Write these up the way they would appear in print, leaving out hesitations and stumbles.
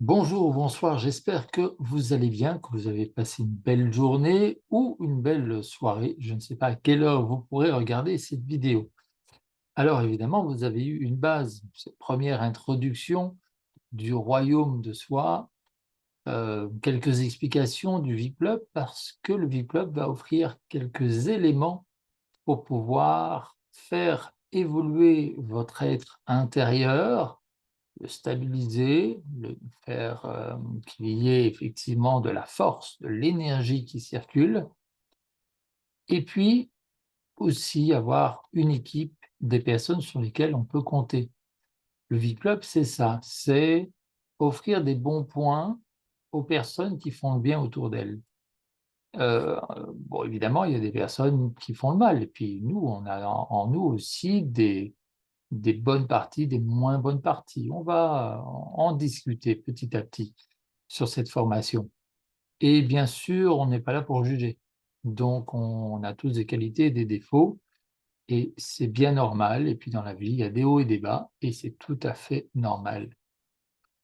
Bonjour, bonsoir, j'espère que vous allez bien, que vous avez passé une belle journée ou une belle soirée. Je ne sais pas à quelle heure vous pourrez regarder cette vidéo. Alors évidemment, vous avez eu une base, cette première introduction du royaume de soi, quelques explications du VIP-Club parce que le VIP-Club va offrir quelques éléments pour pouvoir faire évoluer votre être intérieur, le stabiliser, le faire, qu'il y ait effectivement de la force, de l'énergie qui circule et puis aussi avoir une équipe, des personnes sur lesquelles on peut compter. Le V-Club, c'est ça, c'est offrir des bons points aux personnes qui font le bien autour d'elles. Heu, bon évidemment, il y a des personnes qui font le mal et puis nous, on a en nous aussi des bonnes parties, des moins bonnes parties. On va en discuter petit à petit sur cette formation et bien sûr, on n'est pas là pour juger. Donc on a tous des qualités et des défauts et c'est bien normal et puis dans la vie, il y a des hauts et des bas et c'est tout à fait normal.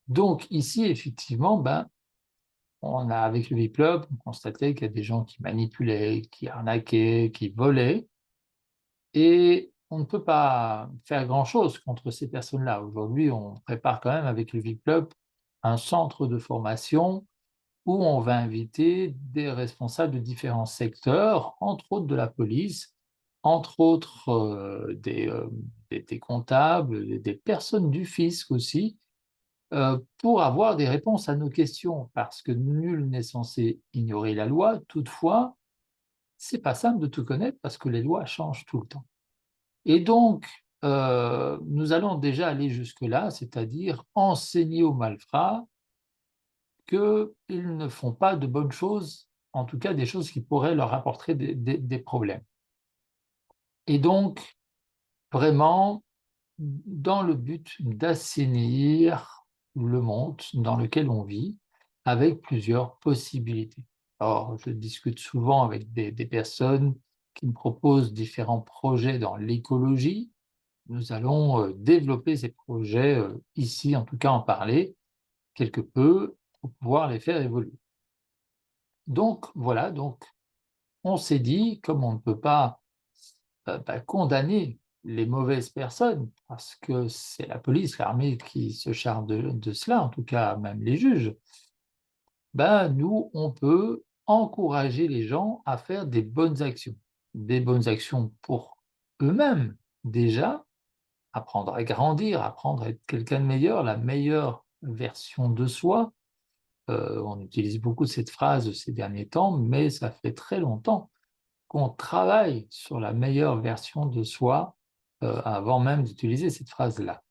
Donc ici, effectivement, ben, on a avec le V-Club, on constatait qu'il y a des gens qui manipulaient, qui arnaquaient, qui volaient et on ne peut pas faire grand-chose contre ces personnes-là. Aujourd'hui, on prépare quand même avec le VIP-Club un centre de formation où on va inviter des responsables de différents secteurs, entre autres de la police, entre autres, des comptables, des personnes du fisc aussi, pour avoir des réponses à nos questions. Parce que nul n'est censé ignorer la loi. Toutefois, c'est pas simple de tout connaître parce que les lois changent tout le temps. Et donc, nous allons déjà aller jusque-là, c'est-à-dire enseigner aux malfrats qu'ils ne font pas de bonnes choses, en tout cas des choses qui pourraient leur apporter des problèmes. Et donc, vraiment, dans le but d'assainir le monde dans lequel on vit, avec plusieurs possibilités. Alors, je discute souvent avec des personnes qui me proposent différents projets dans l'écologie. Nous allons, développer ces projets, ici, en tout cas en parler quelque peu, pour pouvoir les faire évoluer. Donc voilà, donc on s'est dit, comme on ne peut pas, condamner les mauvaises personnes, parce que c'est la police, l'armée qui se charge de cela, en tout cas même les juges, ben, nous, on peut encourager les gens à faire des bonnes actions. Des bonnes actions pour eux-mêmes déjà, apprendre à grandir, apprendre à être quelqu'un de meilleur, la meilleure version de soi. On utilise beaucoup cette phrase ces derniers temps, mais ça fait très longtemps qu'on travaille sur la meilleure version de soi, avant même d'utiliser cette phrase-là.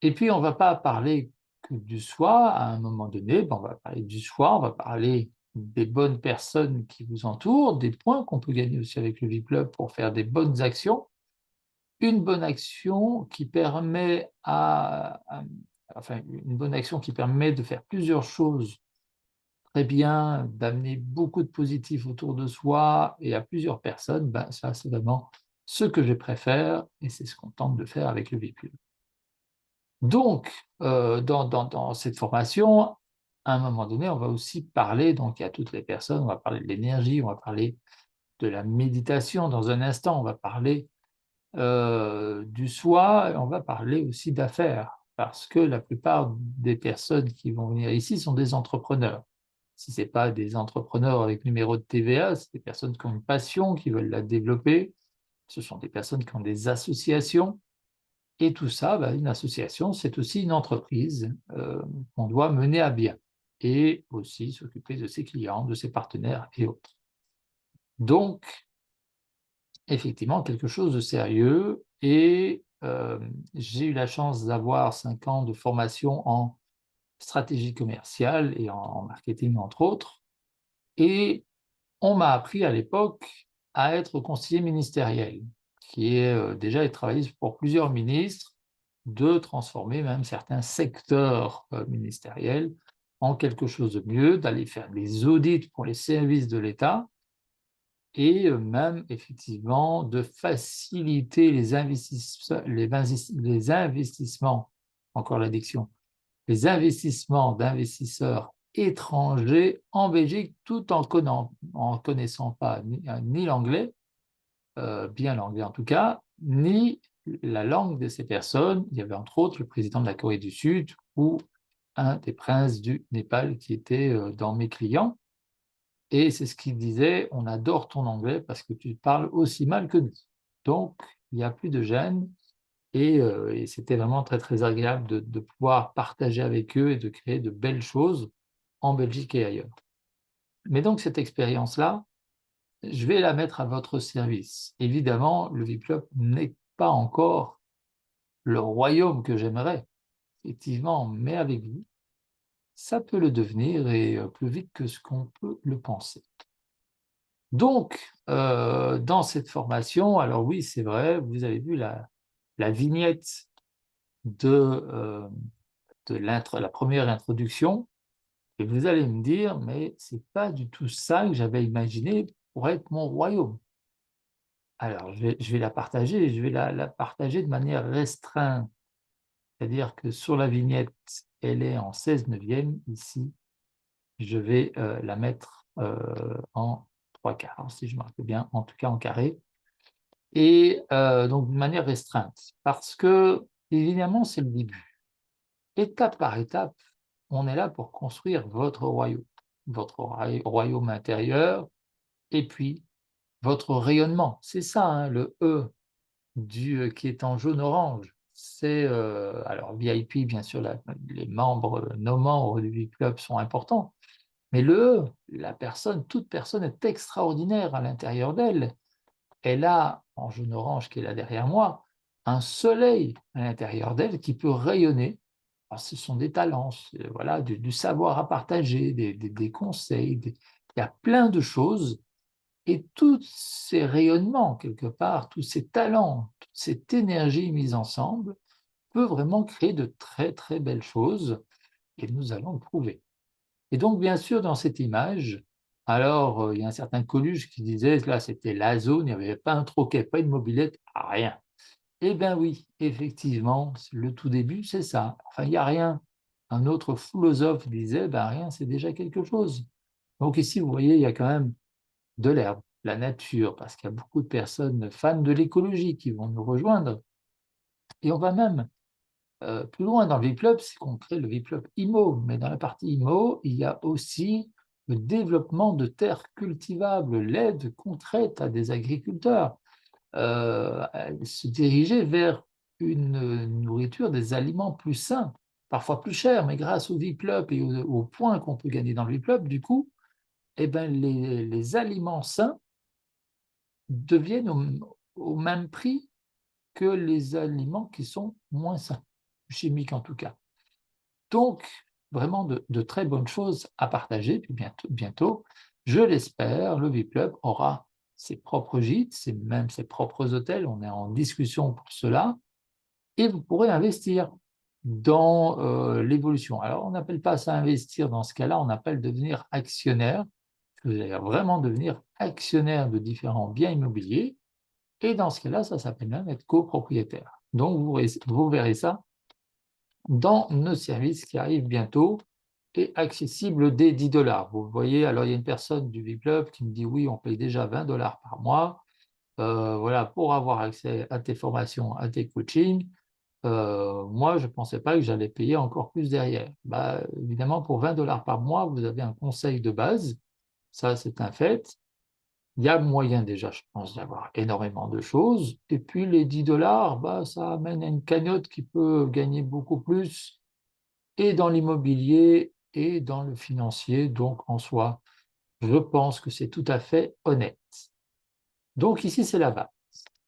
Et puis on va pas parler que du soi à un moment donné, ben, on va parler du soi, on va parler des bonnes personnes qui vous entourent, des points qu'on peut gagner aussi avec le V-Club pour faire des bonnes actions. Une bonne action qui permet enfin une bonne action qui permet de faire plusieurs choses très bien, d'amener beaucoup de positif autour de soi et à plusieurs personnes, ben, ça, c'est vraiment ce que je préfère et c'est ce qu'on tente de faire avec le véhicule. Donc, dans cette formation, à un moment donné, on va aussi parler, donc il y a toutes les personnes, on va parler de l'énergie, on va parler de la méditation dans un instant, on va parler, du soi et on va parler aussi d'affaires. Parce que la plupart des personnes qui vont venir ici sont des entrepreneurs. Si c'est pas des entrepreneurs avec numéro de TVA, c'est des personnes qui ont une passion, qui veulent la développer. Ce sont des personnes qui ont des associations et tout ça, bah, une association, c'est aussi une entreprise, qu'on doit mener à bien et aussi s'occuper de ses clients, de ses partenaires et autres. Donc effectivement, quelque chose de sérieux et j'ai eu la chance d'avoir 5 ans de formation en stratégie commerciale et en marketing entre autres et on m'a appris à l'époque à être conseiller ministériel, qui est, déjà et travailler pour plusieurs ministres, de transformer même certains secteurs, ministériels en quelque chose de mieux, d'aller faire des audits pour les services de l'État et même effectivement de faciliter les investissements, encore l'addiction, les investissements d'investisseurs étrangers en Belgique, tout en connaissant pas ni l'anglais, bien l'anglais en tout cas, ni la langue de ces personnes. Il y avait entre autres le président de la Corée du Sud ou un des princes du Népal qui était dans mes clients. Et c'est ce qu'il disait: «On adore ton anglais parce que tu parles aussi mal que nous». Donc il n'y a plus de gêne et c'était vraiment très, très agréable de pouvoir partager avec eux et de créer de belles choses en Belgique et ailleurs. Mais donc cette expérience-là, je vais la mettre à votre service. Évidemment, le Viplop n'est pas encore le royaume que j'aimerais, effectivement, mais avec vous, ça peut le devenir et plus vite que ce qu'on peut le penser. Donc, dans cette formation, alors oui, c'est vrai, vous avez vu la vignette de, la première introduction et vous allez me dire: «Mais c'est pas du tout ça que j'avais imaginé pour être mon royaume». Alors je vais la partager et je vais la partager de manière restreinte. C'est-à-dire que sur la vignette, elle est en 16/9. Ici, je vais, la mettre, en 3/4, si je me rappelle bien, en tout cas en carré et donc de manière restreinte. Parce que évidemment, c'est le début. Étape par étape, on est là pour construire votre royaume intérieur et puis votre rayonnement. C'est ça, hein, le E qui est en jaune-orange. C'est, alors VIP, bien sûr, les membres, nos membres du VIP Club sont importants, mais le E, toute personne est extraordinaire à l'intérieur d'elle. Elle a, en jaune-orange qui est là derrière moi, un soleil à l'intérieur d'elle qui peut rayonner. Alors ce sont des talents, voilà, du savoir à partager, des conseils, il y a plein de choses et tous ces rayonnements quelque part, tous ces talents, toute cette énergie mise ensemble peut vraiment créer de très, très belles choses et nous allons le prouver. Et donc bien sûr dans cette image, alors, il y a un certain Coluche qui disait: «Là, c'était la zone, il n'y avait pas un troquet, pas une mobilette, rien». Eh bien oui, effectivement, le tout début, c'est ça. Enfin, il y a rien. Un autre philosophe disait: «Ben, rien, c'est déjà quelque chose». Donc ici, vous voyez, il y a quand même de l'herbe, la nature, parce qu'il y a beaucoup de personnes fans de l'écologie qui vont nous rejoindre et on va même, plus loin dans le Viplop, c'est qu'on crée le Viplop IMO, mais dans la partie IMO, il y a aussi le développement de terres cultivables, l'aide concrète à des agriculteurs, à se diriger vers une nourriture, des aliments plus sains, parfois plus chers, mais grâce au Viplop et aux points qu'on peut gagner dans le Viplop, du coup, et ben les aliments sains deviennent au même prix que les aliments qui sont moins sains, chimiques en tout cas. Donc, vraiment de très bonnes choses à partager. Puis bientôt, je l'espère, le Viplub aura ses propres gîtes, même ses propres hôtels. On est en discussion pour cela. Et vous pourrez investir dans l'évolution. Alors, on n'appelle pas ça investir dans ce cas-là, on appelle devenir actionnaire. Vous allez vraiment devenir actionnaire de différents biens immobiliers. Et dans ce cas-là, ça s'appelle même être copropriétaire. Donc, vous verrez ça dans nos services qui arrivent bientôt et accessibles dès 10 $. Vous voyez, alors il y a une personne du Club qui me dit: «Oui, on paye déjà 20 $ par mois, voilà, pour avoir accès à tes formations, à tes coachings». Moi, je ne pensais pas que j'allais payer encore plus derrière. Bah, évidemment, pour 20 $ par mois, vous avez un conseil de base, ça c'est un fait. Il y a moyen déjà, je pense, d'avoir énormément de choses et puis les 10 $, bah, ça amène à une cagnotte qui peut gagner beaucoup plus et dans l'immobilier et dans le financier, donc en soi, je pense que c'est tout à fait honnête. Donc ici, c'est la base.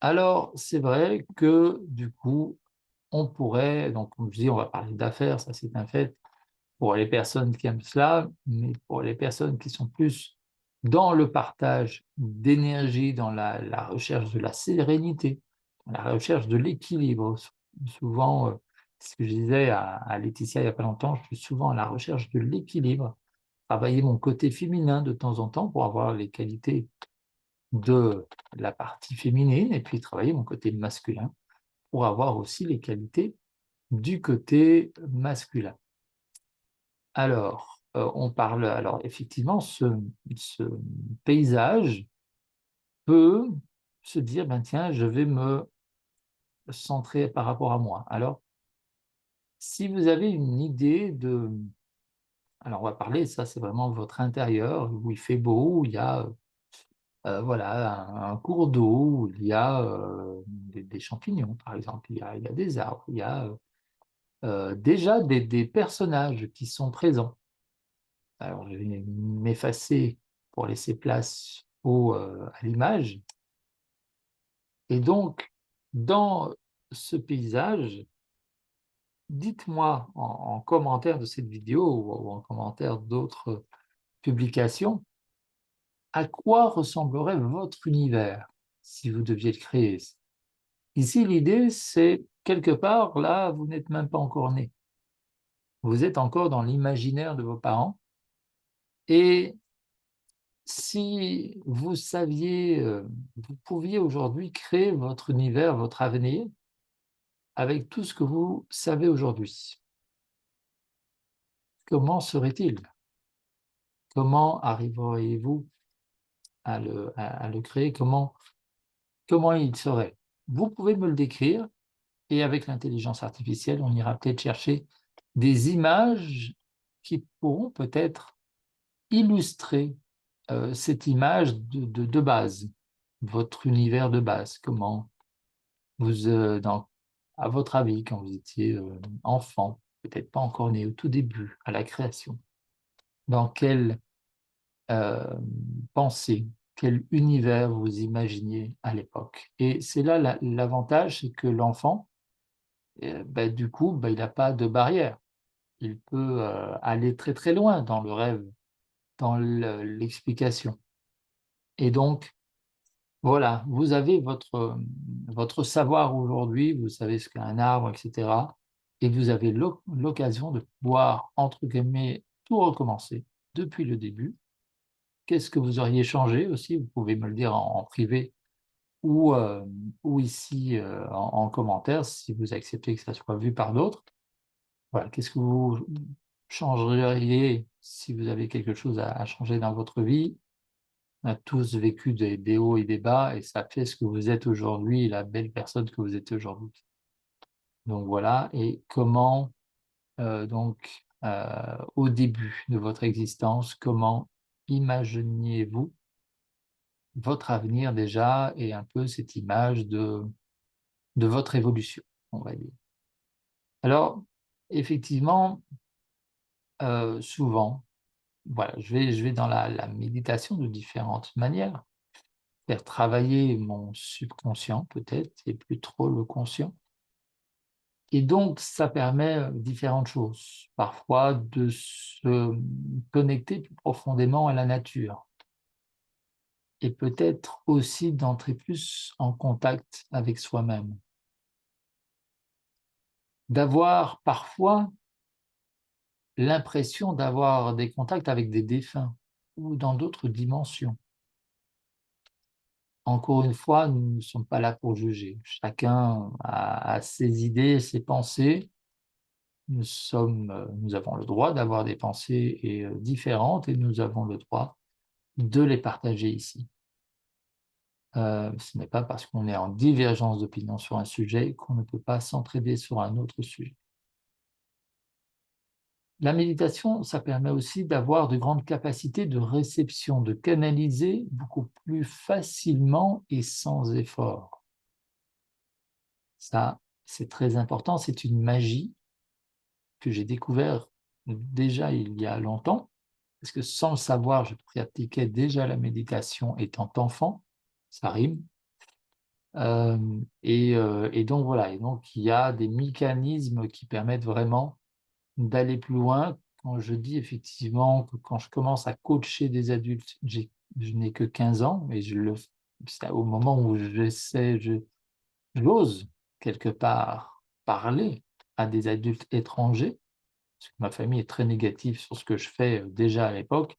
Alors, c'est vrai que du coup, on pourrait, donc comme je dis, on va parler d'affaires, ça c'est un fait, pour les personnes qui aiment cela, mais pour les personnes qui sont plus dans le partage d'énergie, dans la recherche de la sérénité, la recherche de l'équilibre. Souvent, ce que je disais à Laetitia il n'y a pas longtemps, je suis souvent à la recherche de l'équilibre, travailler mon côté féminin de temps en temps pour avoir les qualités de la partie féminine et puis travailler mon côté masculin pour avoir aussi les qualités du côté masculin. Alors, on parle alors effectivement ce paysage peut se dire: «Ben, tiens, je vais me centrer par rapport à moi». Alors, si vous avez une idée de alors on va parler, ça c'est vraiment votre intérieur, où il fait beau, où il y a, voilà un cours d'eau, où il y a, des champignons par exemple, il y a des arbres, il y a, déjà des personnages qui sont présents. Alors je vais m'effacer pour laisser place à l'image et donc dans ce paysage, dites-moi en commentaire de cette vidéo ou en commentaire d'autres publications, à quoi ressemblerait votre univers si vous deviez le créer? Ici, l'idée, c'est quelque part, là, vous n'êtes même pas encore né. Vous êtes encore dans l'imaginaire de vos parents et si vous saviez, vous pouviez aujourd'hui créer votre univers, votre avenir avec tout ce que vous savez aujourd'hui. Comment serait-il? Comment arriveriez-vous à le créer? Comment il serait? Vous pouvez me le décrire et avec l'intelligence artificielle, on ira peut-être chercher des images qui pourront peut-être illustrer, cette image de base, votre univers de base. Comment vous, à votre avis, quand vous étiez, enfant, peut-être pas encore né, au tout début, à la création, dans quelle, pensée, quel univers vous imaginiez à l'époque? Et c'est là l'avantage, c'est que l'enfant, bah, du coup, bah, il n'a pas de barrière. Il peut, aller très, très loin dans le rêve, dans l'explication et donc voilà, vous avez votre savoir aujourd'hui, vous savez ce qu'est un arbre et cetera et vous avez l'occasion de pouvoir, entre guillemets, «tout recommencer» depuis le début. Qu'est-ce que vous auriez changé aussi? Vous pouvez me le dire en privé ou ici, en commentaire si vous acceptez que ça soit vu par d'autres. Voilà, qu'est-ce que vous changeriez si vous avez quelque chose à changer dans votre vie? On a tous vécu des hauts et des bas et ça fait ce que vous êtes aujourd'hui, la belle personne que vous êtes aujourd'hui. Donc voilà et comment, au début de votre existence, comment imaginiez-vous votre avenir déjà et un peu cette image de votre évolution, on va dire? Alors effectivement, souvent, voilà, je vais dans la méditation de différentes manières. Faire travailler mon subconscient peut-être et plus trop le conscient et donc ça permet, différentes choses. Parfois de se connecter plus profondément à la nature et peut-être aussi d'entrer plus en contact avec soi-même. D'avoir parfois l'impression d'avoir des contacts avec des défunts ou dans d'autres dimensions. Encore une fois, nous ne sommes pas là pour juger. Chacun a ses idées, ses pensées. Nous avons le droit d'avoir des pensées différentes et nous avons le droit de les partager ici. Ce n'est pas parce qu'on est en divergence d'opinion sur un sujet qu'on ne peut pas s'entraider sur un autre sujet. La méditation, ça permet aussi d'avoir de grandes capacités de réception, de canaliser beaucoup plus facilement et sans effort. Ça, c'est très important, c'est une magie que j'ai découvert déjà il y a longtemps, parce que sans le savoir, je pratiquais déjà la méditation étant enfant, ça rime. Et donc voilà, et donc il y a des mécanismes qui permettent vraiment d'aller plus loin. Quand je dis effectivement que quand je commence à coacher des adultes, je n'ai que 15 ans et c'est au moment où j'ose quelque part parler à des adultes étrangers, parce que ma famille est très négative sur ce que je fais, déjà à l'époque.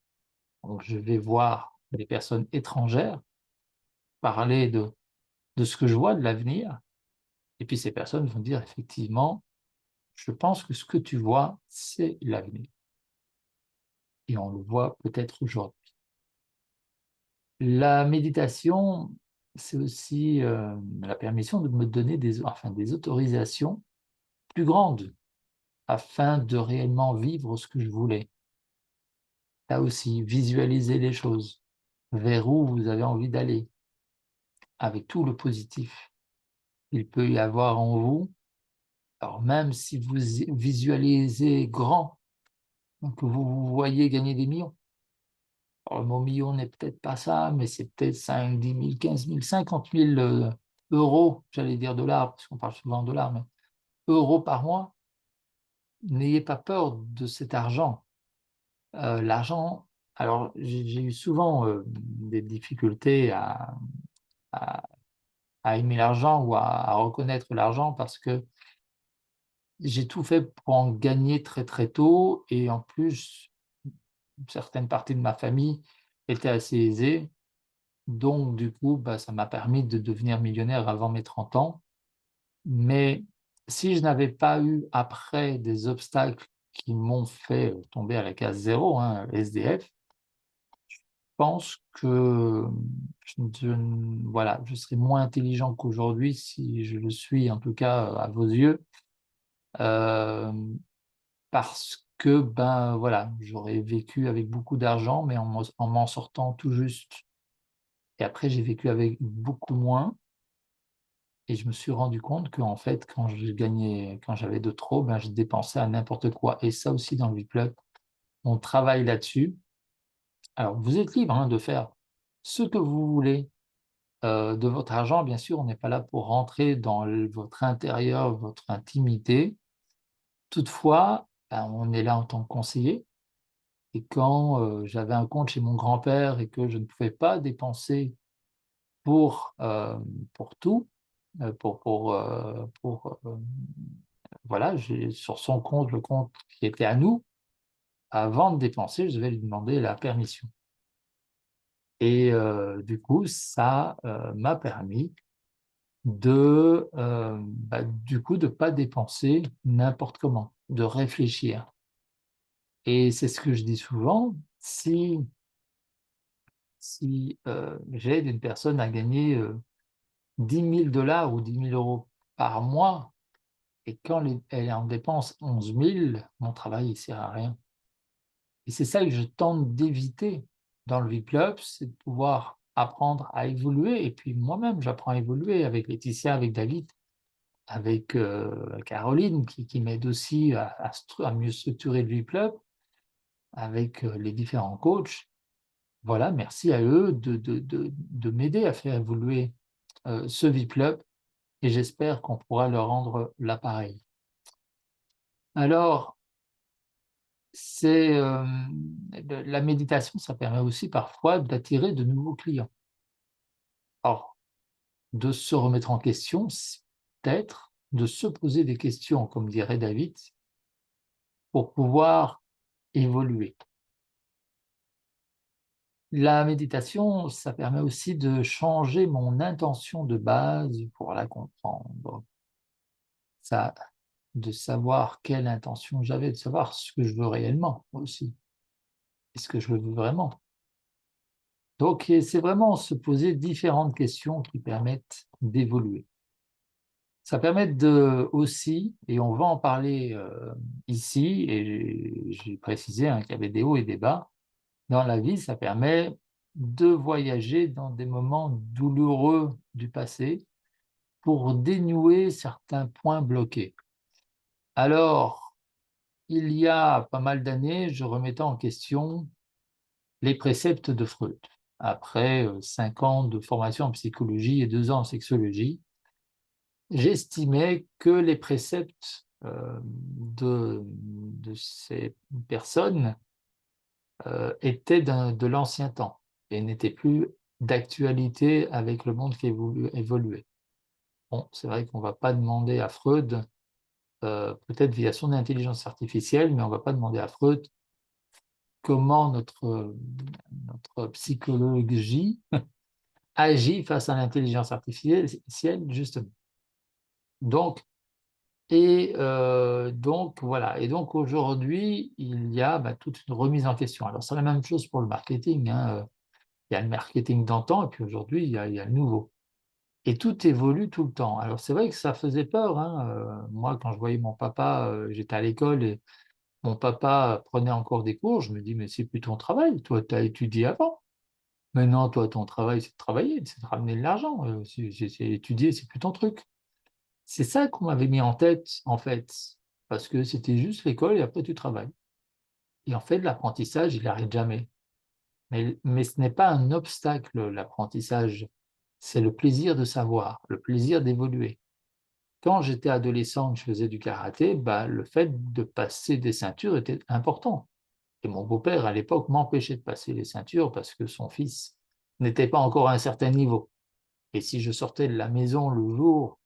Donc je vais voir des personnes étrangères, parler de ce que je vois de l'avenir et puis ces personnes vont dire: «Effectivement, je pense que ce que tu vois, c'est l'avenir». et on le voit peut-être aujourd'hui. La méditation, c'est aussi, la permission de me donner des autorisations plus grandes afin de réellement vivre ce que je voulais. Là aussi, visualiser les choses, vers où vous avez envie d'aller, avec tout le positif qu'il peut y avoir en vous. Alors même si vous visualisez grand, donc que vous voyez gagner des millions. Alors le mot million n'est peut-être pas ça, mais c'est peut-être 5, 10 000, 15 000, 50 000 euros, j'allais dire dollars, parce qu'on parle souvent en dollars, mais euros par mois. N'ayez pas peur de cet argent. L'argent, alors j'ai eu souvent des difficultés à, à aimer l'argent ou à reconnaître l'argent parce que j'ai tout fait pour en gagner très très tôt et en plus, une certaine partie de ma famille était assez aisée. Donc du coup, bah, ça m'a permis de devenir millionnaire avant mes 30 ans. Mais si je n'avais pas eu après des obstacles qui m'ont fait, tomber à la case zéro, hein, SDF, je pense que voilà, je serais moins intelligent qu'aujourd'hui si je le suis, en tout cas, à vos yeux. Hem, Parce que, ben, voilà, j'aurais vécu avec beaucoup d'argent, mais en m'en sortant tout juste. Et après j'ai vécu avec beaucoup moins et je me suis rendu compte qu'en fait, quand j'avais de trop, ben, je dépensais à n'importe quoi et ça aussi dans le Club, on travaille là-dessus. Alors vous êtes libre, hein, de faire ce que vous voulez, de votre argent. Bien sûr, on n'est pas là pour rentrer dans votre intérieur, votre intimité. Toutefois, ben, on est là en tant que conseiller et quand, j'avais un compte chez mon grand-père et que je ne pouvais pas dépenser pour tout, voilà, j'ai sur son compte, le compte qui était à nous, avant de dépenser, je devais lui demander la permission et du coup, ça, m'a permis bah, du coup, de pas dépenser n'importe comment, de réfléchir et c'est ce que je dis souvent, si j'aide une personne à gagner, 10 000 ou 10 000 € par mois et quand elle en dépense 11 000, mon travail il sert à rien et c'est ça que je tente d'éviter dans le VIP-Club, c'est de pouvoir apprendre à évoluer et puis moi-même j'apprends à évoluer avec Laetitia, avec David, avec, Caroline qui m'aide aussi à mieux structurer le VIP-Club avec, les différents coachs. Voilà, merci à eux de m'aider à faire évoluer, ce VIP-Club et j'espère qu'on pourra leur rendre l'appareil. Alors, la méditation, ça permet aussi parfois d'attirer de nouveaux clients. Or, de se remettre en question, peut-être, de se poser des questions, comme dirait David, pour pouvoir évoluer. La méditation, ça permet aussi de changer mon intention de base pour la comprendre. Ça de savoir quelle intention j'avais, de savoir ce que je veux réellement aussi. Est-ce que je le veux vraiment? Donc c'est vraiment se poser différentes questions qui permettent d'évoluer. Ça permet aussi, et on va en parler, ici et j'ai précisé, hein, qu'il y avait des hauts et des bas. Dans la vie, ça permet de voyager dans des moments douloureux du passé pour dénouer certains points bloqués. Alors, il y a pas mal d'années, je remettais en question les préceptes de Freud. Après, 5 ans de formation en psychologie et 2 ans en sexologie, j'estimais que les préceptes, de ces personnes, étaient de l'ancien temps et n'étaient plus d'actualité avec le monde qui évoluait. Bon, c'est vrai qu'on ne va pas demander à Freud, peut-être via son intelligence artificielle, mais on ne va pas demander à Freud comment notre psychologie agit face à l'intelligence artificielle, justement. Donc Et donc voilà, et donc aujourd'hui, il y a, toute une remise en question. Alors c'est la même chose pour le marketing, hein, il y a le marketing d'antan et puis aujourd'hui il y a le nouveau. Et tout évolue tout le temps. Alors c'est vrai que ça faisait peur, hein, moi quand je voyais mon papa, j'étais à l'école et mon papa prenait encore des cours, je me dis: «Mais c'est plus ton travail, toi tu as étudié avant. Mais non, toi ton travail c'est de travailler, c'est de ramener de l'argent, c'est étudier, c'est plus ton truc». C'est ça qu'on m'avait mis en tête, en fait, parce que c'était juste l'école et après tu travailles. Et en fait l'apprentissage, il n'arrête jamais. Mais ce n'est pas un obstacle, l'apprentissage, c'est le plaisir de savoir, le plaisir d'évoluer. Quand j'étais adolescent, que je faisais du karaté, le fait de passer des ceintures était important. Et mon beau-père, à l'époque, m'empêchait de passer les ceintures parce que son fils n'était pas encore à un certain niveau. Et si je sortais de la maison le jour,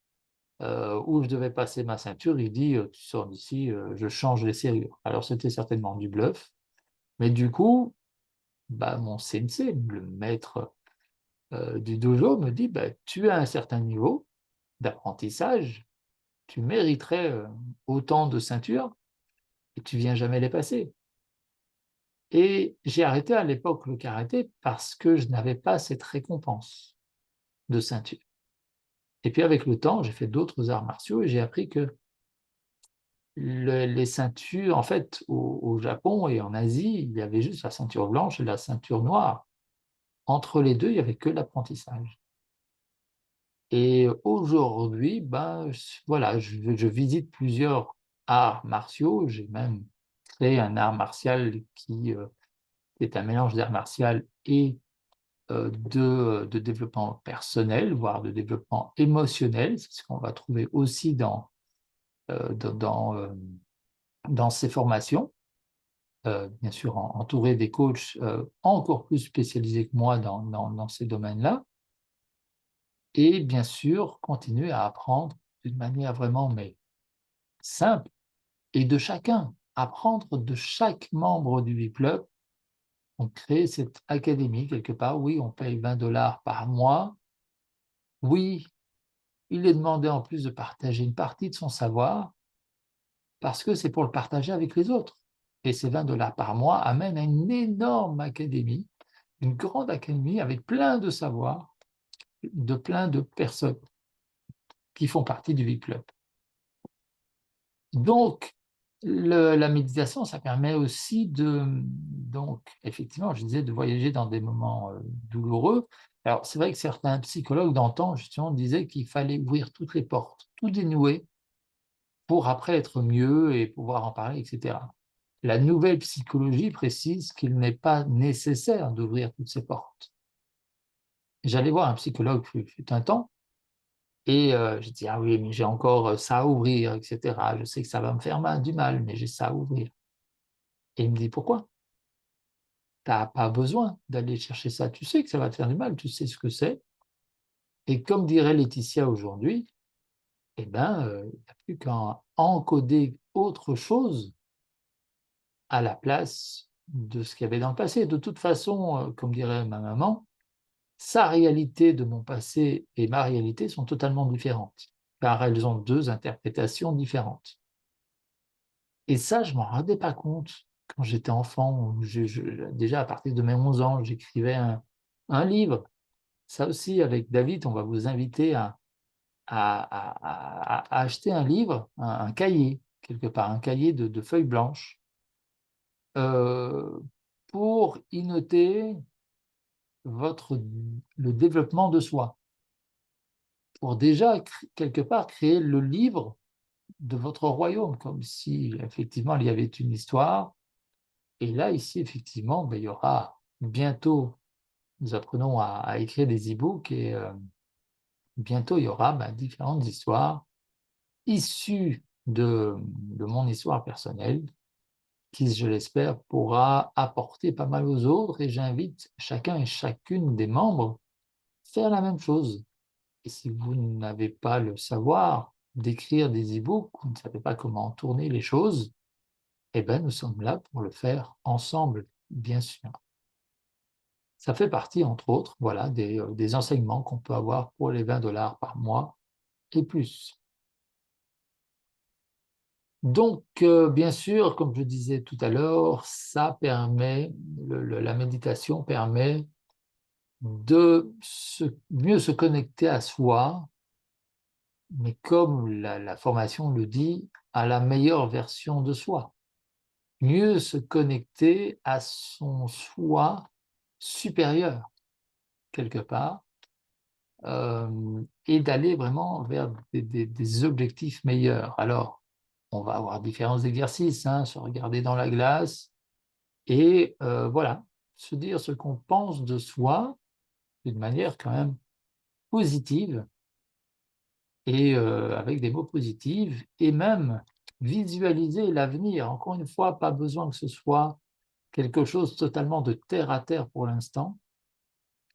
où je devais passer ma ceinture, il dit: «Tu sors d'ici, je change les serrures». Alors c'était certainement du bluff, mais du coup, mon sensei, le maître, du dojo me dit: «Tu as un certain niveau d'apprentissage, tu mériterais, autant de ceintures et tu viens jamais les passer». Et j'ai arrêté à l'époque le karaté parce que je n'avais pas cette récompense de ceinture. Et puis avec le temps, j'ai fait d'autres arts martiaux et j'ai appris que les ceintures en fait, au Japon et en Asie, il y avait juste la ceinture blanche et la ceinture noire. Entre les 2, il y avait que l'apprentissage. Et aujourd'hui, voilà, je visite plusieurs arts martiaux. J'ai même créé un art martial qui, est un mélange d'art martial et de développement personnel, voire de développement émotionnel. C'est ce qu'on va trouver aussi dans ces formations. Bien sûr entouré des coachs, encore plus spécialisés que moi dans ces domaines-là, et bien sûr continuer à apprendre d'une manière vraiment simple et de chacun. Apprendre de chaque membre du VIP Club. On crée cette académie quelque part. Oui, on paye 20 $ par mois. Oui, il est demandé en plus de partager une partie de son savoir, parce que c'est pour le partager avec les autres. Et ces 20 $ par mois amènent à une énorme académie, une grande académie avec plein de savoirs, de plein de personnes qui font partie du VIP Club. Donc, la méditation, ça permet aussi donc effectivement, je disais, de voyager dans des moments, douloureux. Alors c'est vrai que certains psychologues d'antan, justement, disaient qu'il fallait ouvrir toutes les portes, tout dénouer pour après être mieux et pouvoir en parler et cetera. La nouvelle psychologie précise qu'il n'est pas nécessaire d'ouvrir toutes ces portes. J'allais voir un psychologue fut un temps et j'ai dit: «Ah oui, mais j'ai encore, ça à ouvrir et cetera. Je sais que ça va me faire du mal, mais j'ai ça à ouvrir». Et il me dit: «Pourquoi? Tu as pas besoin d'aller chercher ça. Tu sais que ça va te faire du mal, tu sais ce que c'est, et comme dirait Laetitia aujourd'hui, il n'y a plus qu'à encoder autre chose à la place de ce qu'il y avait dans le passé. De toute façon, comme dirait ma maman, sa réalité de mon passé et ma réalité sont totalement différentes, car elles ont 2 interprétations différentes». Et ça, je m'en rendais pas compte quand j'étais enfant, où déjà à partir de mes 11 ans, j'écrivais un livre. Ça aussi, avec David, on va vous inviter à acheter un livre, un cahier, quelque part, un cahier de feuilles blanches, heu, pour y noter votre le développement de soi. Pour déjà quelque part créer le livre de votre royaume, comme si effectivement il y avait une histoire. Et là, ici, effectivement, il y aura bientôt, nous apprenons à écrire des e-books et bientôt il y aura, différentes histoires issues de mon histoire personnelle qui, je l'espère, pourra apporter pas mal aux autres, et j'invite chacun et chacune des membres à faire la même chose. Et si vous n'avez pas le savoir d'écrire des e-books, vous ne savez pas comment tourner les choses, nous sommes là pour le faire ensemble, bien sûr. Ça fait partie, entre autres, voilà, des enseignements qu'on peut avoir pour les 20 $ par mois et plus. Donc, bien sûr, comme je disais tout à l'heure, ça permet, la méditation permet de mieux se connecter à soi, mais comme la formation le dit, à la meilleure version de soi. Mieux se connecter à son soi supérieur, quelque part, et d'aller vraiment vers des objectifs meilleurs. Alors, on va avoir différents exercices, hein, se regarder dans la glace et voilà, se dire ce qu'on pense de soi d'une manière quand même positive et avec des mots positifs et même visualiser l'avenir. Encore une fois, pas besoin que ce soit quelque chose totalement de terre à terre pour l'instant.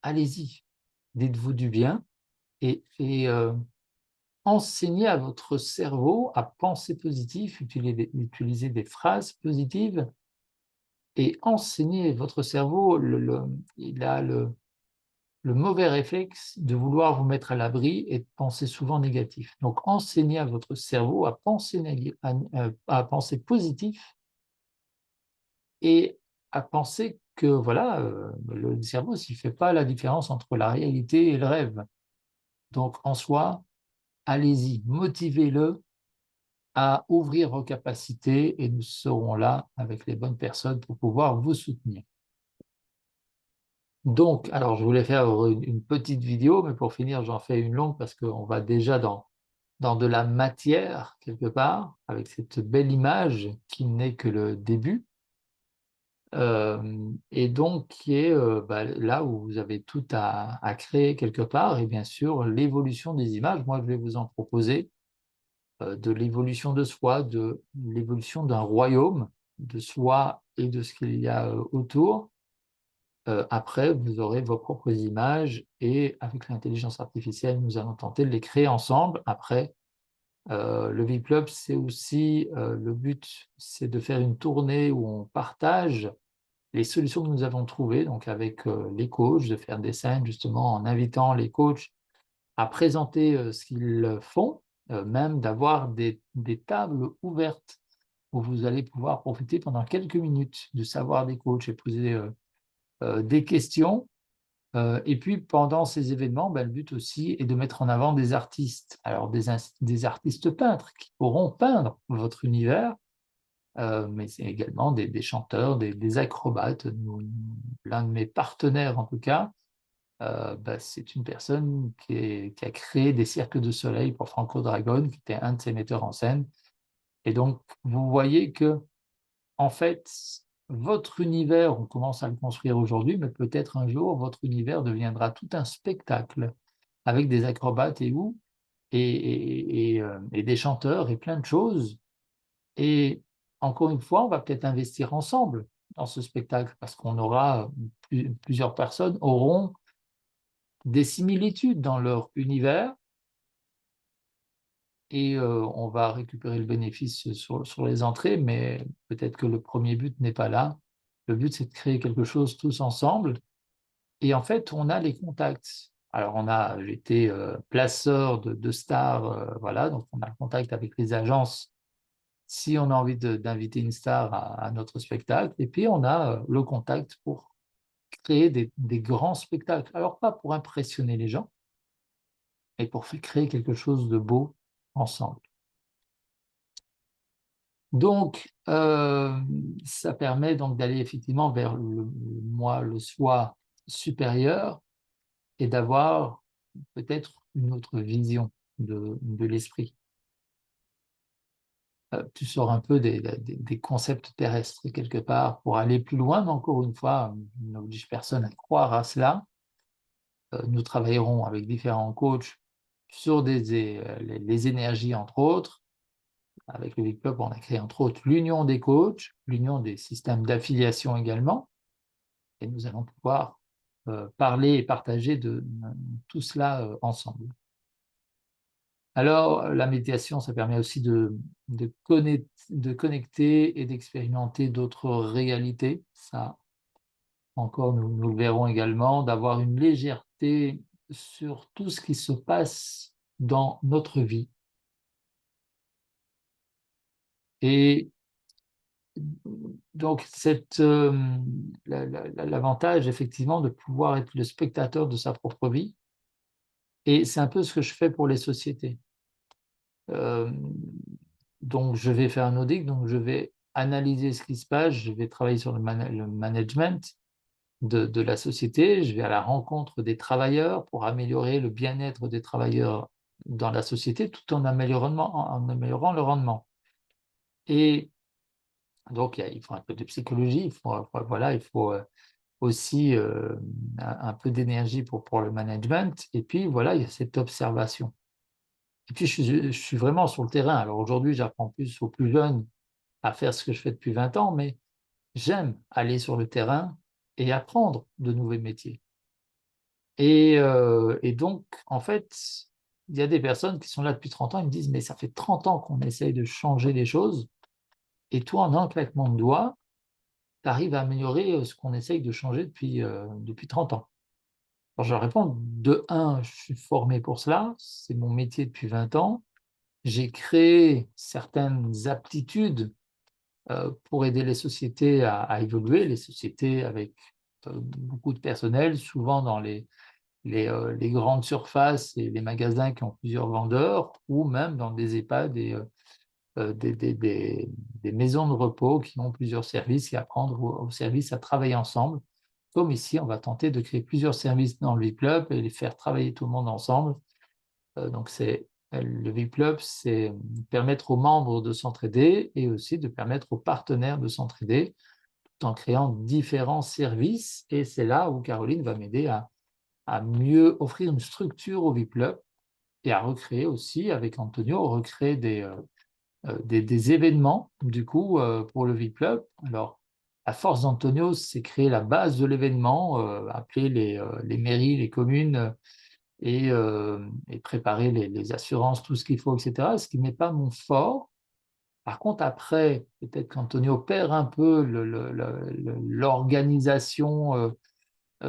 Allez-y, dites-vous du bien et enseignez à votre cerveau à penser positif, utilisez des phrases positives et enseignez votre cerveau, il a le mauvais réflexe de vouloir vous mettre à l'abri et de penser souvent négatif. Donc enseignez à votre cerveau à penser, à penser positif et à penser que voilà, le cerveau, s'il ne fait pas la différence entre la réalité et le rêve. Donc en soi, allez-y, motivez-le à ouvrir vos capacités et nous serons là avec les bonnes personnes pour pouvoir vous soutenir. Donc, alors je voulais faire une petite vidéo, mais pour finir, j'en fais une longue parce qu'on va déjà dans de la matière quelque part, avec cette belle image qui n'est que le début, et donc qui est là où vous avez tout à créer quelque part, et bien sûr l'évolution des images. Moi, je vais vous en proposer de l'évolution de soi, de l'évolution d'un royaume, de soi et de ce qu'il y a autour. Après, vous aurez vos propres images et avec l'intelligence artificielle, nous allons tenter de les créer ensemble. Après, le V-Club, c'est aussi le but, c'est de faire une tournée où on partage les solutions que nous avons trouvées, donc avec les coachs, de faire des scènes justement en invitant les coachs à présenter ce qu'ils font, même d'avoir des tables ouvertes où vous allez pouvoir profiter pendant quelques minutes du savoir des coachs et poser des questions. Et puis pendant ces événements, le but aussi est de mettre en avant des artistes. Alors des artistes peintres qui pourront peindre votre univers, mais c'est également des chanteurs, des acrobates. L'un de mes partenaires en tout cas, c'est une personne qui a créé des cirques de soleil pour Franco Dragone, qui était un de ses metteurs en scène. Et donc vous voyez que en fait, votre univers, on commence à le construire aujourd'hui, mais peut-être un jour, votre univers deviendra tout un spectacle avec des acrobates et des chanteurs et plein de choses. Et encore une fois, on va peut-être investir ensemble dans ce spectacle parce qu'on aura, plusieurs personnes auront des similitudes dans leur univers et on va récupérer le bénéfice sur les entrées, mais peut-être que le premier but n'est pas là. Le but, c'est de créer quelque chose tous ensemble et en fait, on a les contacts. Alors j'étais placeur de stars, voilà, donc on a le contact avec les agences si on a envie d'inviter une star à notre spectacle et puis on a le contact pour créer des grands spectacles. Alors pas pour impressionner les gens, mais pour créer quelque chose de beau ensemble. Donc, ça permet donc d'aller effectivement vers le moi, le soi supérieur et d'avoir peut-être une autre vision de l'esprit. Tu sors un peu des concepts terrestres quelque part pour aller plus loin, mais encore une fois, je n'oblige personne à croire à cela. Nous travaillerons avec différents coachs sur les énergies entre autres. Avec le Big Club, on a créé entre autres l'union des coachs, l'union des systèmes d'affiliation également, et nous allons pouvoir parler et partager de tout cela ensemble. Alors, la méditation, ça permet aussi de connecter et d'expérimenter d'autres réalités. Ça, encore, nous le verrons également, d'avoir une légèreté sur tout ce qui se passe dans notre vie. Et donc, l'avantage, effectivement, de pouvoir être le spectateur de sa propre vie, et c'est un peu ce que je fais pour les sociétés. Hem, donc je vais faire un audit, donc je vais analyser ce qui se passe, je vais travailler sur le management de la société, je vais à la rencontre des travailleurs pour améliorer le bien-être des travailleurs dans la société, tout en améliorant le rendement. Et donc il faut un peu de psychologie, il faut, aussi, un peu d'énergie pour le management, et puis voilà, il y a cette observation. Et puis je suis vraiment sur le terrain. Alors aujourd'hui, j'apprends plus aux plus jeunes à faire ce que je fais depuis 20 ans, mais j'aime aller sur le terrain et apprendre de nouveaux métiers. Et donc en fait, il y a des personnes qui sont là depuis 30 ans, ils me disent: «Mais ça fait 30 ans qu'on essaye de changer les choses, et toi, en un claquement de doigts, tu arrives à améliorer, ce qu'on essaye de changer depuis 30 ans». Alors je leur réponds: «De un, je suis formé pour cela, c'est mon métier depuis 20 ans. J'ai créé certaines aptitudes, pour aider les sociétés à évoluer, les sociétés avec, beaucoup de personnel, souvent dans les grandes surfaces et les magasins qui ont plusieurs vendeurs, ou même dans des EHPAD et des maisons de repos qui ont plusieurs services, et apprendre aux services à travailler ensemble. Comme ici, on va tenter de créer plusieurs services dans le V-Club et les faire travailler tout le monde ensemble. Donc le V-Club, c'est permettre aux membres de s'entraider et aussi de permettre aux partenaires de s'entraider, tout en créant différents services, et c'est là où Caroline va m'aider à mieux offrir une structure au V-Club, et à recréer aussi avec Antonio, recréer des événements du coup, pour le V-Club. Alors, la force d'Antonio, c'est créer la base de l'événement, appeler les mairies, les communes, et préparer les assurances, tout ce qu'il faut, et cetera, ce qui n'est pas mon fort. Par contre, après, peut-être qu'Antonio perd un peu l'organisation,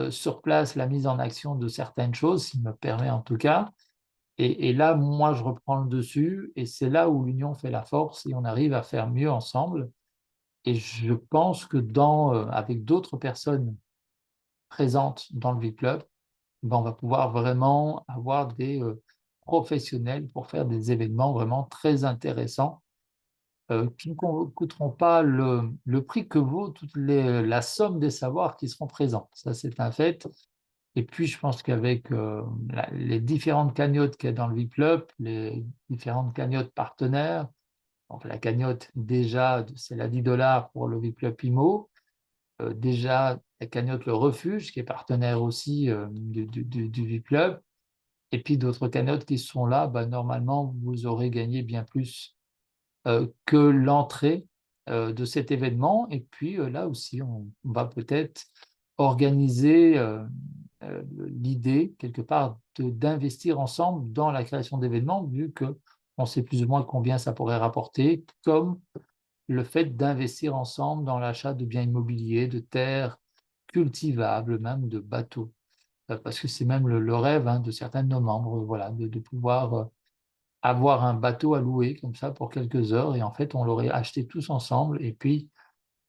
sur place, la mise en action de certaines choses, s'il me permet en tout cas, et là, moi, je reprends le dessus, et c'est là où l'union fait la force et on arrive à faire mieux ensemble. Et je pense que avec d'autres personnes présentes dans le V-Club, ben, on va pouvoir vraiment avoir des, professionnels pour faire des événements vraiment très intéressants, qui ne coûteront pas le prix que vaut la somme des savoirs qui seront présents. Ça, c'est un fait. Et puis je pense qu'avec, les différentes cagnottes qu'il y a dans le V-Club, les différentes cagnottes partenaires, donc la cagnotte déjà, celle à 10 $ pour le V-Club IMO, déjà la cagnotte Le Refuge qui est partenaire aussi, du V-Club, et puis d'autres cagnottes qui sont là, bah, normalement vous aurez gagné bien plus, que l'entrée, de cet événement. Et puis, là aussi on va peut-être organiser, l'idée quelque part d'investir ensemble dans la création d'événements, vu qu'on sait plus ou moins combien ça pourrait rapporter, comme le fait d'investir ensemble dans l'achat de biens immobiliers, de terres cultivables, même de bateaux. Parce que c'est même le rêve, hein, de certains de nos membres, voilà, de pouvoir, avoir un bateau à louer comme ça pour quelques heures, et en fait, on l'aurait acheté tous ensemble, et puis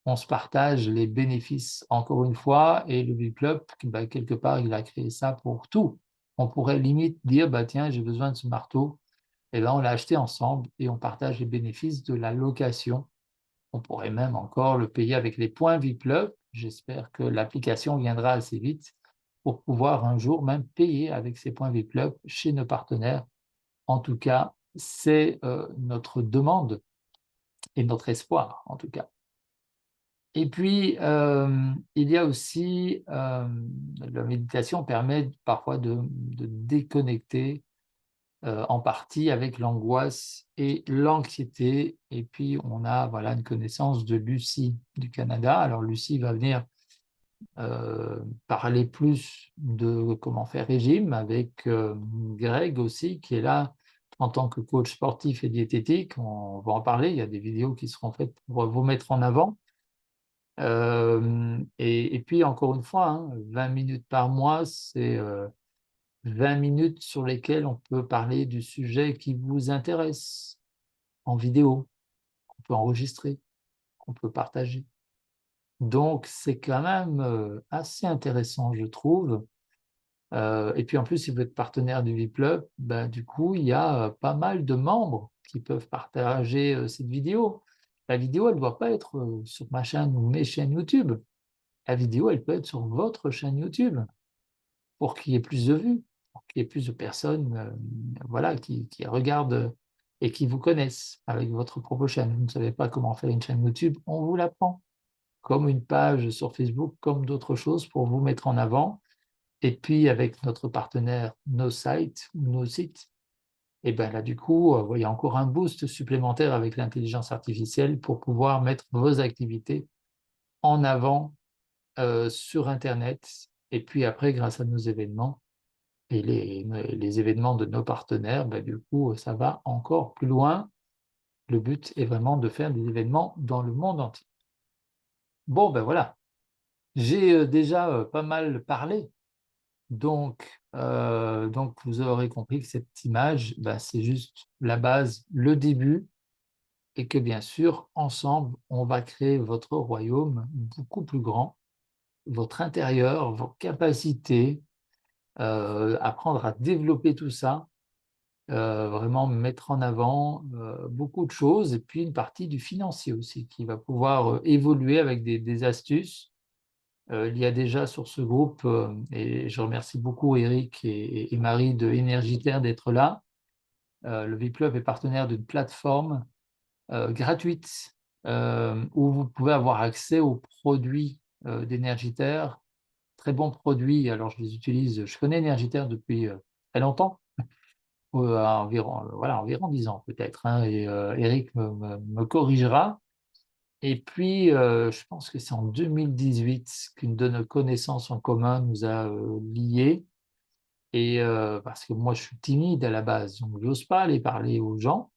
on se partage les bénéfices encore une fois. Et le V-Club, bah, quelque part, il a créé ça pour tout. On pourrait limite dire: «Bah, tiens, j'ai besoin de ce marteau», et ben, on l'a acheté ensemble et on partage les bénéfices de la location. On pourrait même encore le payer avec les points V-Club. J'espère que l'application viendra assez vite pour pouvoir un jour même payer avec ces points V-Club chez nos partenaires. En tout cas, c'est, notre demande et notre espoir, en tout cas. Et puis, il y a aussi, la méditation permet parfois de déconnecter, en partie avec l'angoisse et l'anxiété. Et puis on a, voilà, une connaissance de Lucie du Canada. Alors Lucie va venir, parler plus de comment faire régime avec, Greg aussi, qui est là en tant que coach sportif et diététique. On va en parler, il y a des vidéos qui seront faites pour vous mettre en avant. Et puis encore une fois, hein, 20 minutes par mois, c'est, 20 minutes sur lesquelles on peut parler du sujet qui vous intéresse en vidéo. On peut enregistrer, qu'on peut partager. Donc c'est quand même, assez intéressant, je trouve. Et puis en plus, si vous êtes partenaire du VIP-Club, bah, du coup, il y a, pas mal de membres qui peuvent partager, cette vidéo. La vidéo, elle ne doit pas être, sur ma chaîne ou mes chaînes YouTube. La vidéo, elle peut être sur votre chaîne YouTube pour qu'il y ait plus de vues, pour qu'il y ait plus de personnes, voilà, qui regardent, et qui vous connaissent avec votre propre chaîne. Vous ne savez pas comment faire une chaîne YouTube, on vous l'apprend. Comme une page sur Facebook, comme d'autres choses pour vous mettre en avant. Et puis avec notre partenaire Nos Sites, et ben là du coup, il y a encore un boost supplémentaire avec l'intelligence artificielle pour pouvoir mettre vos activités en avant, sur internet. Et puis après, grâce à nos événements et les événements de nos partenaires, bah, du coup, ça va encore plus loin. Le but est vraiment de faire des événements dans le monde entier. Bon, ben voilà, j'ai, déjà, pas mal parlé. Donc vous aurez compris que cette image, bah, c'est juste la base, le début, et que bien sûr, ensemble, on va créer votre royaume beaucoup plus grand, votre intérieur, vos capacités, apprendre à développer tout ça, vraiment mettre en avant, beaucoup de choses, et puis une partie du financier aussi qui va pouvoir, évoluer avec des astuces. Il y a déjà sur ce groupe, et je remercie beaucoup Eric et Marie de Énergitaire d'être là. Le VIP-Club est partenaire d'une plateforme, gratuite, où vous pouvez avoir accès aux produits, d'Énergitaire. Très bons produits, alors je les utilise, je connais Énergitaire depuis, très longtemps, environ, voilà, environ 10 ans peut-être, hein, et Eric me corrigera. Et puis, je pense que c'est en 2018 qu'une de nos connaissances en commun nous a, liés, et parce que moi je suis timide à la base, donc j'ose pas aller parler aux gens,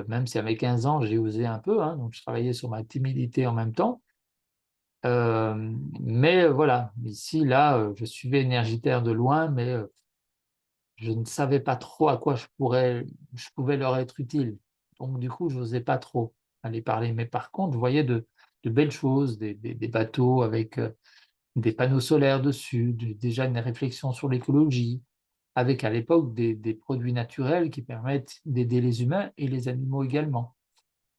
même si à mes 15 ans j'ai osé un peu, hein, donc je travaillais sur ma timidité en même temps. Mais voilà, ici, là, je suivais Énergitaire de loin, mais je ne savais pas trop à quoi je pouvais leur être utile. Donc du coup, je n'osais pas trop aller parler. Mais par contre, je voyais de belles choses, des bateaux avec, des panneaux solaires dessus, déjà une réflexion sur l'écologie, avec à l'époque des produits naturels qui permettent d'aider les humains et les animaux également.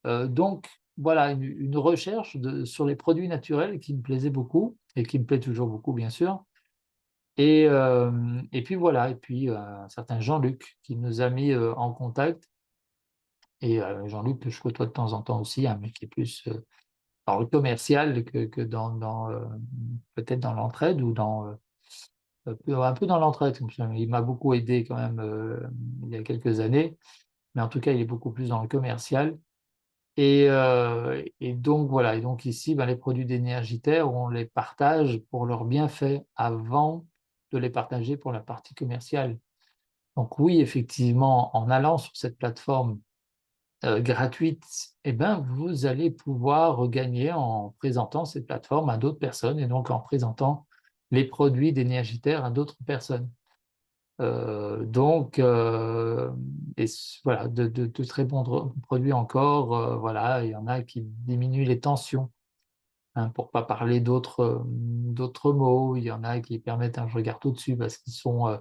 Donc voilà, une recherche sur les produits naturels qui me plaisait beaucoup et qui me plaît toujours beaucoup, bien sûr. Et puis voilà, et puis, un certain Jean-Luc qui nous a mis, en contact, et Jean-Luc que je côtoie de temps en temps aussi, hein, mais qui est plus, dans le commercial que dans, peut-être dans l'entraide, ou dans, un peu dans l'entraide comme ça. Il m'a beaucoup aidé quand même, il y a quelques années, mais en tout cas, il est beaucoup plus dans le commercial. Et donc voilà, et donc ici, ben, les produits d'Énergitaire, on les partage pour leurs bienfaits avant de les partager pour la partie commerciale. Donc oui, effectivement, en allant sur cette plateforme, gratuite, eh ben, vous allez pouvoir gagner en présentant cette plateforme à d'autres personnes, et donc en présentant les produits d'Énergitaire à d'autres personnes. Donc voilà, de très bons produits encore, voilà, il y en a qui diminuent les tensions, hein, pour pas parler d'autres mots. Il y en a qui permettent, hein, je regarde au-dessus parce qu'ils sont,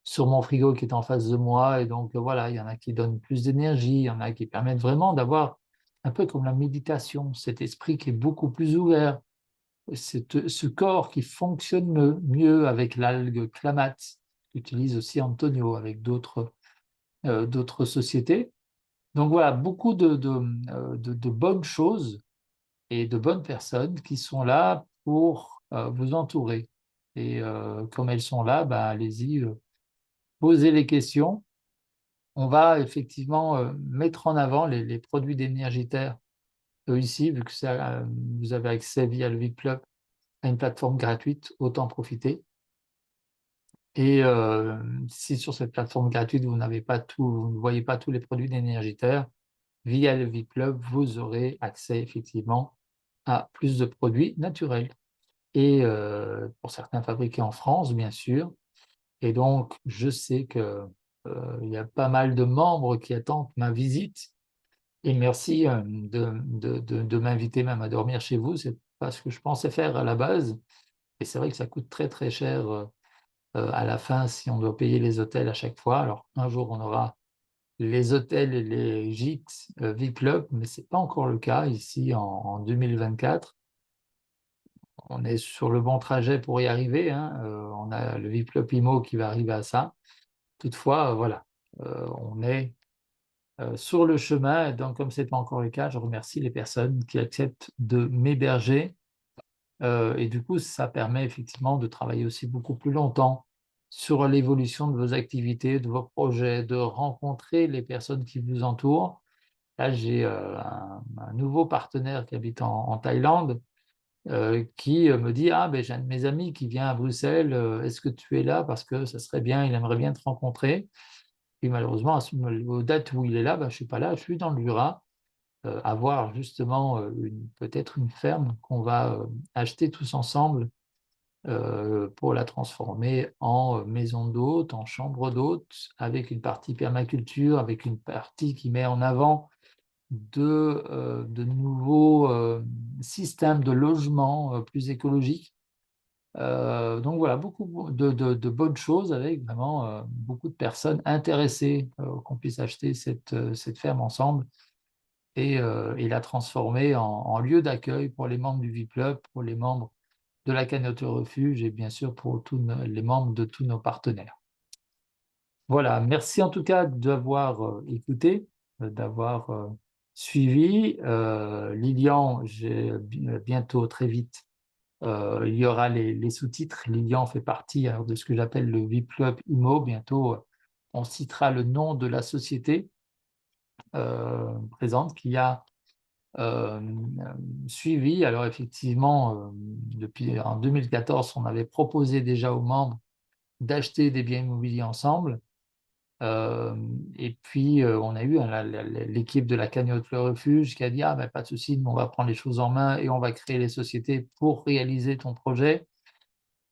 sur mon frigo qui est en face de moi, et donc voilà, il y en a qui donnent plus d'énergie, il y en a qui permettent vraiment d'avoir un peu comme la méditation, cet esprit qui est beaucoup plus ouvert, ce corps qui fonctionne mieux avec l'algue Clamath, qu'utilise aussi Antonio avec d'autres sociétés. Donc voilà, beaucoup de bonnes choses et de bonnes personnes qui sont là pour, vous entourer. Et comme elles sont là, bah, allez-y, posez les questions. On va effectivement, mettre en avant les produits d'Énergitaire, ici, vu que ça, vous avez accès via le VIP Club à une plateforme gratuite, autant en profiter. Et si sur cette plateforme gratuite, vous ne voyez pas tous les produits d'Énergitaire, via le VIP Club, vous aurez accès effectivement à plus de produits naturels, et pour certains fabriqués en France, bien sûr. Et donc je sais que, il y a pas mal de membres qui attendent ma visite. Et merci de m'inviter même à dormir chez vous. C'est pas ce que je pensais faire à la base. Et c'est vrai que ça coûte très, très cher à la fin si on doit payer les hôtels à chaque fois. Alors, un jour, on aura les hôtels et les gîtes V-Club, mais c'est pas encore le cas ici en 2024. On est sur le bon trajet pour y arriver, hein. On a le V-Club IMO qui va arriver à ça. Toutefois, voilà, on est sur le chemin. Donc, comme c'est pas encore le cas, je remercie les personnes qui acceptent de m'héberger. Et du coup, ça permet effectivement de travailler aussi beaucoup plus longtemps sur l'évolution de vos activités, de vos projets, de rencontrer les personnes qui vous entourent. Là, j'ai un nouveau partenaire qui habite en Thaïlande, qui me dit: «Ah, ben j'ai un de mes amis qui vient à Bruxelles, est-ce que tu es là? Parce que ça serait bien, il aimerait bien te rencontrer». Et malheureusement, aux dates où il est là, ben, je ne suis pas là, je suis dans le Jura, à voir justement peut-être une ferme qu'on va acheter tous ensemble pour la transformer en maison d'hôtes, en chambre d'hôtes, avec une partie permaculture, avec une partie qui met en avant de nouveaux systèmes de logement plus écologiques. Donc voilà, beaucoup de bonnes choses avec vraiment beaucoup de personnes intéressées qu'on puisse acheter cette ferme ensemble et la transformer en lieu d'accueil pour les membres du V-Club, pour les membres de la Cagnotte Refuge et bien sûr pour tous les membres de tous nos partenaires. Voilà, merci en tout cas d'avoir écouté, d'avoir suivi. Lilian, bientôt, très vite, il y aura les sous-titres. Lilian fait partie alors, de ce que j'appelle le VIP Club IMO. Bientôt, on citera le nom de la société présente qui a euh, suivi. Alors effectivement, depuis en 2014, on avait proposé déjà aux membres d'acheter des biens immobiliers ensemble. Et puis, on a eu hein, l'équipe de la Cagnotte Le Refuge qui a dit: «Ah, ben, pas de souci, nous, on va prendre les choses en main et on va créer les sociétés pour réaliser ton projet».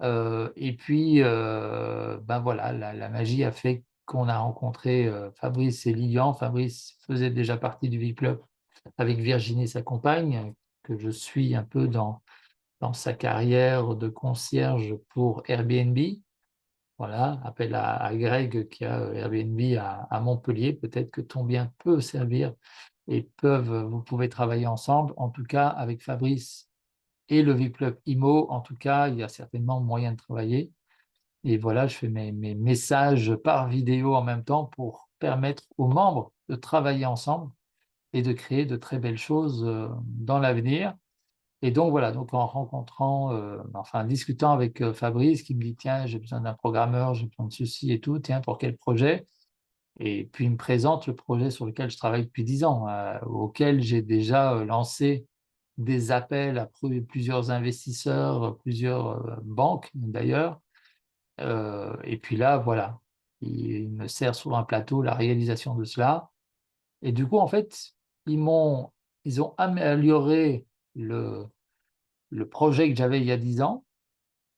Et puis, ben voilà, la magie a fait qu'on a rencontré Fabrice et Lilian. Fabrice faisait déjà partie du V-Club avec Virginie, sa compagne, que je suis un peu dans sa carrière de concierge pour Airbnb. Voilà, appel à Greg qui a Airbnb à Montpellier. Peut-être que ton bien peut servir et vous pouvez travailler ensemble. En tout cas, avec Fabrice et le V-Club IMO, en tout cas, il y a certainement moyen de travailler. Et voilà, je fais mes messages par vidéo en même temps pour permettre aux membres de travailler ensemble et de créer de très belles choses dans l'avenir. Et donc voilà, donc en rencontrant, enfin discutant avec Fabrice qui me dit: «Tiens, j'ai besoin d'un programmeur, j'ai besoin de ceci et tout, tiens, pour quel projet?» Et puis il me présente le projet sur lequel je travaille depuis 10 ans, auquel j'ai déjà lancé des appels à plusieurs investisseurs, plusieurs banques d'ailleurs. Et puis là, voilà, il me sert sur un plateau la réalisation de cela. Et du coup, en fait, ils m'ont ils ont amélioré le projet que j'avais il y a 10 ans.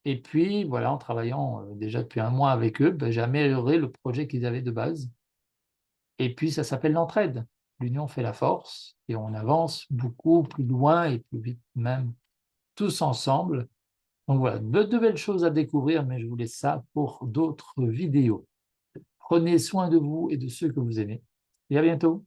Et puis, voilà, en travaillant déjà depuis un mois avec eux, ben, j'ai amélioré le projet qu'ils avaient de base. Et puis, ça s'appelle l'entraide. L'union fait la force et on avance beaucoup plus loin et plus vite même, tous ensemble. Donc voilà, de belles choses à découvrir, mais je vous laisse ça pour d'autres vidéos. Prenez soin de vous et de ceux que vous aimez. Et à bientôt.